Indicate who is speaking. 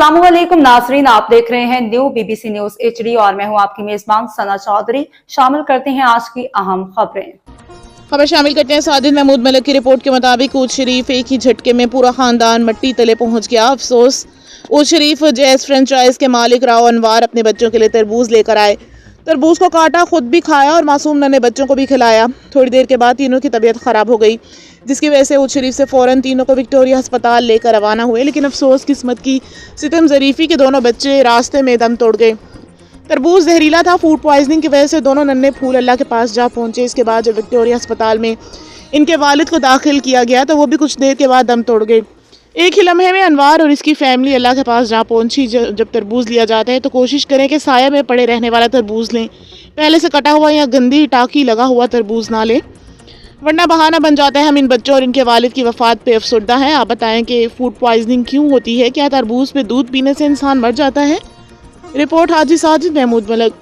Speaker 1: अस्सलाम वालेकुम नाजरीन, आप देख रहे हैं न्यू BBC न्यूज HD और मैं हूं आपकी मेजबान सना चौधरी। शामिल करते हैं आज की अहम खबरें।
Speaker 2: खबर शामिल करते हैं साजिद महमूद मलिक की रिपोर्ट के मुताबिक ऊद शरीफ एक ही झटके में पूरा खानदान मट्टी तले पहुंच गया। अफसोस, ऊद शरीफ जैस फ्रेंचाइज के मालिक राव अनवार अपने बच्चों के लिए तरबूज लेकर आए। तरबूज को काटा, खुद भी खाया और मासूम नन्हे बच्चों को भी खिलाया। थोड़ी देर के बाद तीनों की तबीयत खराब हो गई, जिसकी वजह से ऊद शरीफ से फौरन तीनों को विक्टोरिया अस्पताल लेकर रवाना हुए। लेकिन अफसोस, किस्मत की सितम ज़रीफ़ी के दोनों बच्चे रास्ते में दम तोड़ गए। तरबूज जहरीला था। फूड पॉइजनिंग की वजह से दोनों नन्हे फूल अल्लाह के पास जा पहुंचे। इसके बाद जब विक्टोरिया अस्पताल में इनके वालिद को दाखिल किया गया तो वो भी कुछ देर के बाद दम तोड़ गए। एक ही लम्हे में अनवार और इसकी फैमिली अल्लाह के पास जा पहुंची। जब तरबूज लिया जाता है तो कोशिश करें कि साया में पड़े रहने वाला तरबूज लें, पहले से कटा हुआ या गंदी टाकी लगा हुआ तरबूज ना लें, वरना बहाना बन जाता है। हम इन बच्चों और इनके वालिद की वफात पे अफसरदा हैं। आप बताएं कि फूड पॉइजनिंग क्यों होती है? क्या तरबूज पे दूध पीने से इंसान मर जाता है? रिपोर्ट हाजी साजिद महमूद मलिक।